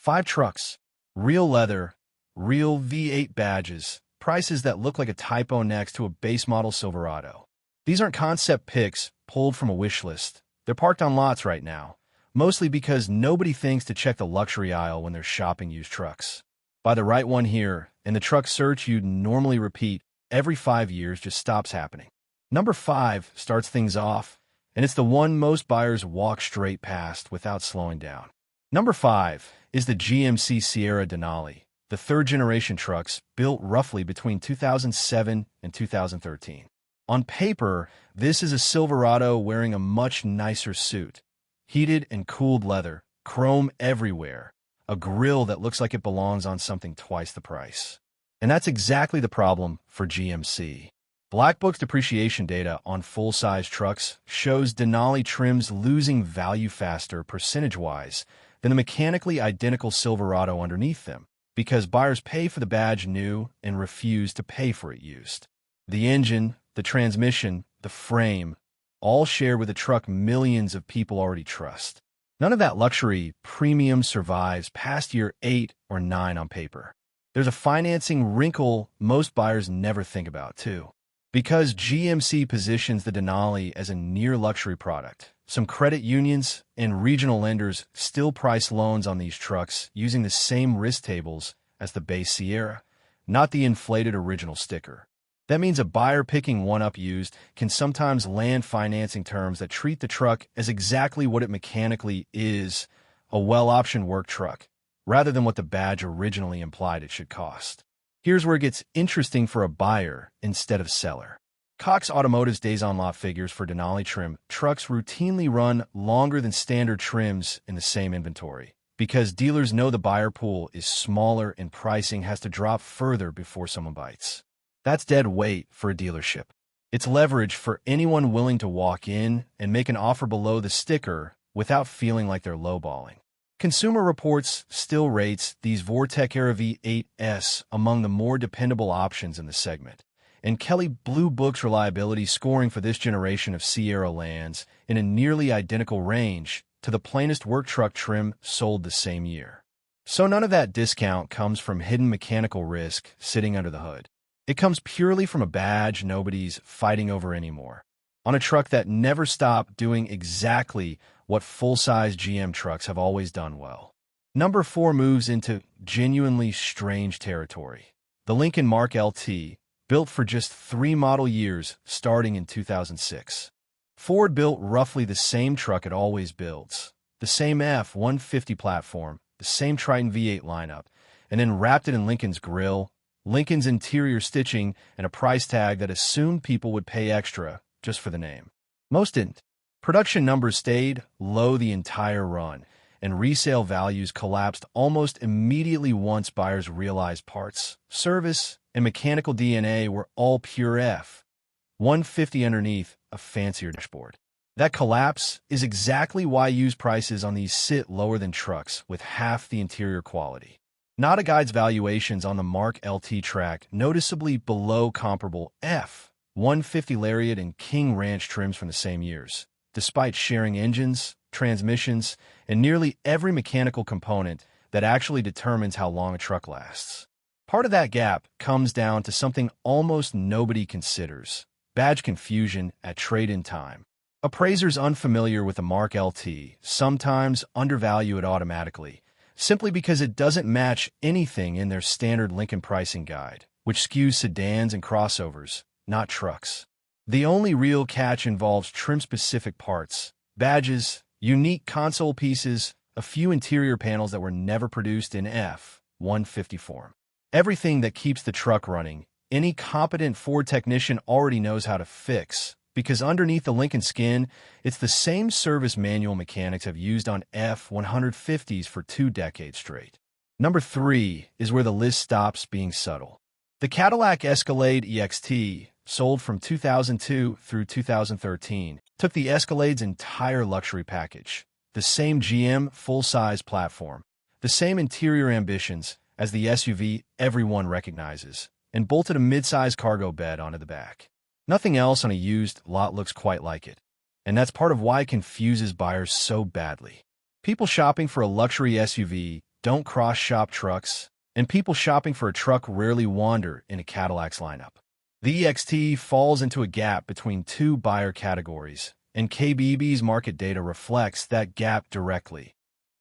5 trucks, real leather, real V8 badges, prices that look like a typo next to a base model Silverado. These aren't concept pics pulled from a wish list. They're parked on lots right now, mostly because nobody thinks to check the luxury aisle when they're shopping used trucks. Buy the right one here, and the truck search you'd normally repeat every 5 years just stops happening. Number 5 starts things off, and it's the one most buyers walk straight past without slowing down. Number 5 is the GMC Sierra Denali, the third-generation trucks built roughly between 2007 and 2013. On paper, this is a Silverado wearing a much nicer suit. Heated and cooled leather, chrome everywhere, a grille that looks like it belongs on something twice the price. And that's exactly the problem for GMC. Black Book's depreciation data on full-size trucks shows Denali trims losing value faster percentage-wise than the mechanically identical Silverado underneath them, because buyers pay for the badge new and refuse to pay for it used. The engine, the transmission, the frame, all share with a truck millions of people already trust. None of that luxury premium survives past year 8 or 9 on paper. There's a financing wrinkle most buyers never think about, too. Because GMC positions the Denali as a near-luxury product, some credit unions and regional lenders still price loans on these trucks using the same risk tables as the base Sierra, not the inflated original sticker. That means a buyer picking one up used can sometimes land financing terms that treat the truck as exactly what it mechanically is, a well-optioned work truck, rather than what the badge originally implied it should cost. Here's where it gets interesting for a buyer instead of seller. Cox Automotive's days on lot figures for Denali trim trucks routinely run longer than standard trims in the same inventory, because dealers know the buyer pool is smaller and pricing has to drop further before someone bites. That's dead weight for a dealership. It's leverage for anyone willing to walk in and make an offer below the sticker without feeling like they're lowballing. Consumer Reports still rates these Vortec-era V8s among the more dependable options in the segment, and Kelley Blue Book's reliability scoring for this generation of Sierra lands in a nearly identical range to the plainest work truck trim sold the same year. So none of that discount comes from hidden mechanical risk sitting under the hood. It comes purely from a badge nobody's fighting over anymore, on a truck that never stopped doing exactly what full-size GM trucks have always done well. Number 4 moves into genuinely strange territory. The Lincoln Mark LT, built for just 3 model years starting in 2006. Ford built roughly the same truck it always builds, the same F-150 platform, the same Triton V8 lineup, and then wrapped it in Lincoln's grille, Lincoln's interior stitching, and a price tag that assumed people would pay extra just for the name. Most didn't. Production numbers stayed low the entire run, and resale values collapsed almost immediately once buyers realized parts, service, and mechanical DNA were all pure F-150 underneath a fancier dashboard. That collapse is exactly why used prices on these sit lower than trucks with half the interior quality. Nada Guide's valuations on the Mark LT track noticeably below comparable F-150 Lariat and King Ranch trims from the same years, despite sharing engines, transmissions, and nearly every mechanical component that actually determines how long a truck lasts. Part of that gap comes down to something almost nobody considers: badge confusion at trade-in time. Appraisers unfamiliar with the Mark LT sometimes undervalue it automatically, simply because it doesn't match anything in their standard Lincoln pricing guide, which skews sedans and crossovers, not trucks. The only real catch involves trim-specific parts, badges, unique console pieces, a few interior panels that were never produced in F-150 form. Everything that keeps the truck running, any competent Ford technician already knows how to fix, because underneath the Lincoln skin, it's the same service manual mechanics have used on F-150s for 2 decades straight. Number 3 is where the list stops being subtle. The Cadillac Escalade EXT, sold from 2002 through 2013, took the Escalade's entire luxury package, the same GM full-size platform, the same interior ambitions as the SUV everyone recognizes, and bolted a mid-size cargo bed onto the back. Nothing else on a used lot looks quite like it, and that's part of why it confuses buyers so badly. People shopping for a luxury SUV don't cross-shop trucks, and people shopping for a truck rarely wander in a Cadillac's lineup. The EXT falls into a gap between two buyer categories, and KBB's market data reflects that gap directly.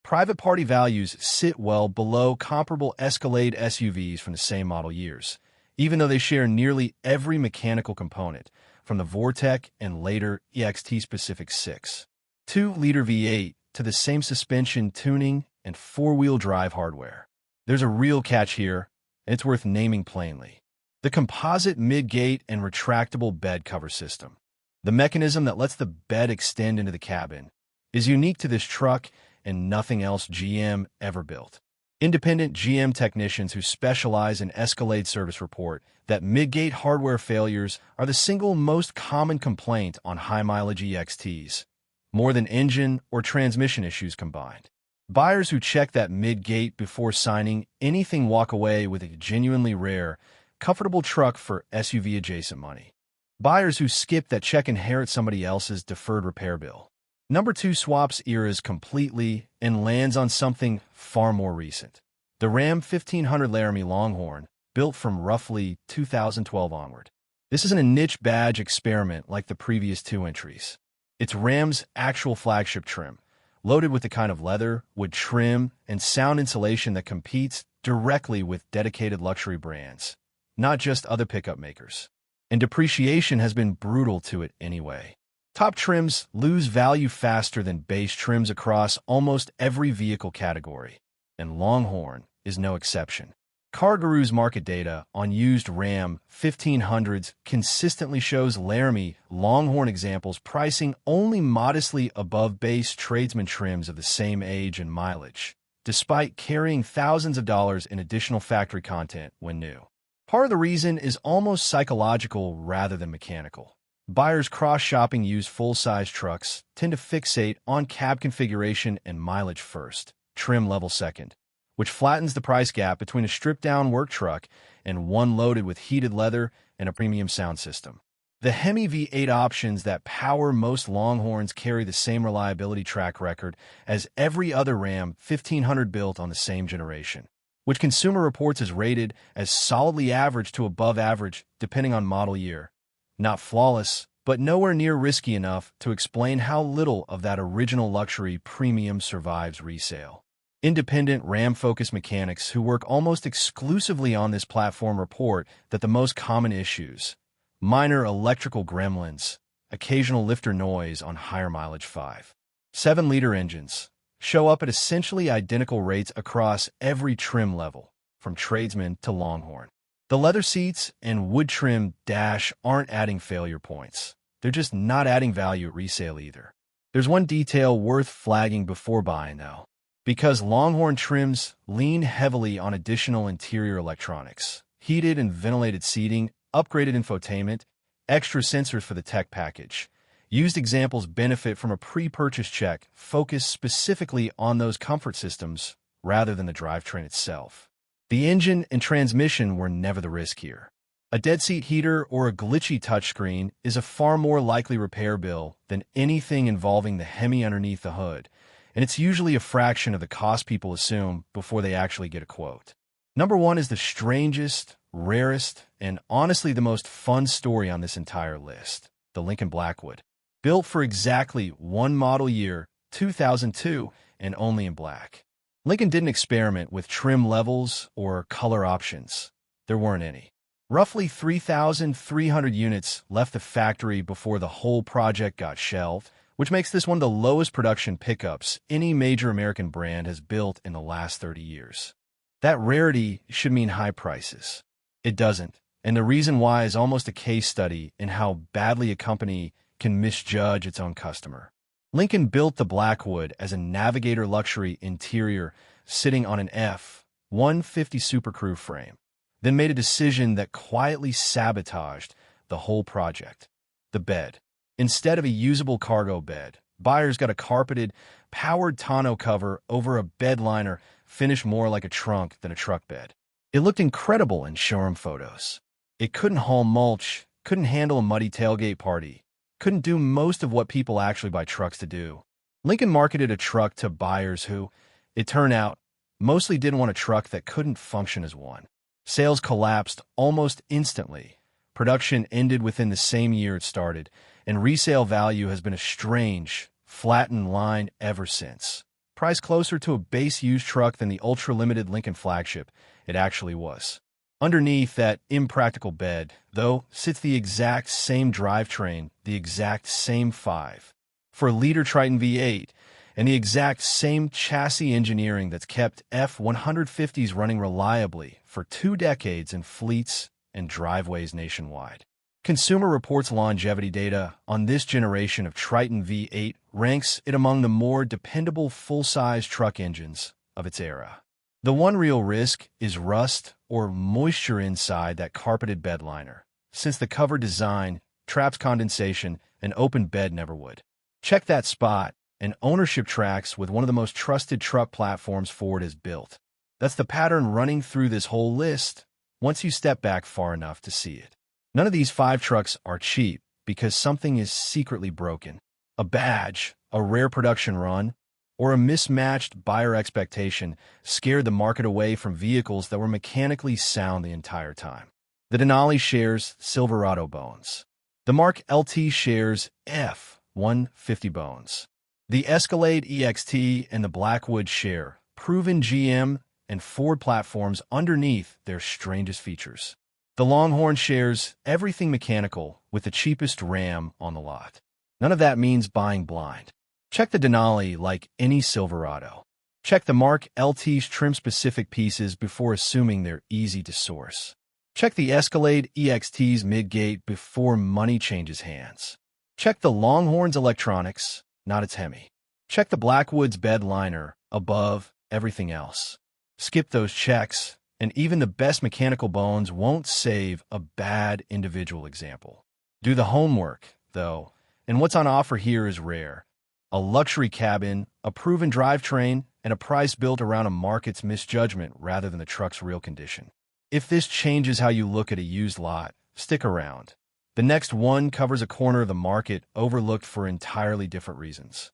Private party values sit well below comparable Escalade SUVs from the same model years, even though they share nearly every mechanical component, from the Vortec and later EXT-specific 6.2-liter V8 to the same suspension tuning and four-wheel drive hardware. There's a real catch here, and it's worth naming plainly. The composite mid-gate and retractable bed cover system. The mechanism that lets the bed extend into the cabin is unique to this truck and nothing else GM ever built. Independent GM technicians who specialize in Escalade service report that mid-gate hardware failures are the single most common complaint on high-mileage EXTs, more than engine or transmission issues combined. Buyers who check that mid-gate before signing anything walk away with a genuinely rare, comfortable truck for SUV-adjacent money. Buyers who skip that check inherit somebody else's deferred repair bill. Number 2 swaps eras completely and lands on something far more recent. The Ram 1500 Laramie Longhorn, built from roughly 2012 onward. This isn't a niche badge experiment like the previous two entries. It's Ram's actual flagship trim, loaded with the kind of leather, wood trim, and sound insulation that competes directly with dedicated luxury brands, not just other pickup makers. And depreciation has been brutal to it anyway. Top trims lose value faster than base trims across almost every vehicle category, and Longhorn is no exception. CarGurus market data on used Ram 1500s consistently shows Laramie Longhorn examples pricing only modestly above base tradesman trims of the same age and mileage, despite carrying thousands of dollars in additional factory content when new. Part of the reason is almost psychological rather than mechanical. Buyers cross-shopping used full-size trucks tend to fixate on cab configuration and mileage first, trim level second, which flattens the price gap between a stripped-down work truck and one loaded with heated leather and a premium sound system. The Hemi V8 options that power most Longhorns carry the same reliability track record as every other Ram 1500 built on the same generation, which Consumer Reports has rated as solidly average to above average depending on model year. Not flawless, but nowhere near risky enough to explain how little of that original luxury premium survives resale. Independent Ram-focused mechanics who work almost exclusively on this platform report that the most common issues, minor electrical gremlins, occasional lifter noise on higher mileage 5.7-liter engines, show up at essentially identical rates across every trim level, from tradesman to Longhorn. The leather seats and wood trim dash aren't adding failure points. They're just not adding value at resale either. There's one detail worth flagging before buying, though. Because Longhorn trims lean heavily on additional interior electronics, heated and ventilated seating, upgraded infotainment, extra sensors for the tech package. Used examples benefit from a pre-purchase check focused specifically on those comfort systems rather than the drivetrain itself. The engine and transmission were never the risk here. A dead seat heater or a glitchy touchscreen is a far more likely repair bill than anything involving the Hemi underneath the hood, and it's usually a fraction of the cost people assume before they actually get a quote. Number 1 is the strangest, rarest, and honestly the most fun story on this entire list, the Lincoln Blackwood. Built for exactly one model year, 2002, and only in black. Lincoln didn't experiment with trim levels or color options. There weren't any. Roughly 3,300 units left the factory before the whole project got shelved, which makes this one of the lowest production pickups any major American brand has built in the last 30 years. That rarity should mean high prices. It doesn't, and the reason why is almost a case study in how badly a company can misjudge its own customer. Lincoln built the Blackwood as a Navigator luxury interior sitting on an F-150 Super Crew frame, then made a decision that quietly sabotaged the whole project. The bed. Instead of a usable cargo bed, buyers got a carpeted, powered tonneau cover over a bed liner finished more like a trunk than a truck bed. It looked incredible in showroom photos. It couldn't haul mulch, couldn't handle a muddy tailgate party, couldn't do most of what people actually buy trucks to do. Lincoln marketed a truck to buyers who, it turned out, mostly didn't want a truck that couldn't function as one. Sales collapsed almost instantly. Production ended within the same year it started, and resale value has been a strange, flattened line ever since. Priced closer to a base used truck than the ultra-limited Lincoln flagship it actually was. Underneath that impractical bed, though, sits the exact same drivetrain, the exact same 5.4-liter Triton V8, and the exact same chassis engineering that's kept F-150s running reliably for 2 decades in fleets and driveways nationwide. Consumer Reports longevity data on this generation of Triton V8 ranks it among the more dependable full-size truck engines of its era. The one real risk is rust or moisture inside that carpeted bed liner, since the cover design traps condensation an open bed never would. Check that spot, and ownership tracks with one of the most trusted truck platforms Ford has built. That's the pattern running through this whole list, once you step back far enough to see it. None of these 5 trucks are cheap because something is secretly broken. A badge, a rare production run, or a mismatched buyer expectation scared the market away from vehicles that were mechanically sound the entire time. The Denali shares Silverado bones. The Mark LT shares F-150 bones. The Escalade EXT and the Blackwood share proven GM and Ford platforms underneath their strangest features. The Longhorn shares everything mechanical with the cheapest Ram on the lot. None of that means buying blind. Check the Denali like any Silverado. Check the Mark LT's trim-specific pieces before assuming they're easy to source. Check the Escalade EXT's midgate before money changes hands. Check the Longhorn's electronics, not its Hemi. Check the Blackwood's bed liner above everything else. Skip those checks, and even the best mechanical bones won't save a bad individual example. Do the homework, though, and what's on offer here is rare. A luxury cabin, a proven drivetrain, and a price built around a market's misjudgment rather than the truck's real condition. If this changes how you look at a used lot, stick around. The next one covers a corner of the market overlooked for entirely different reasons.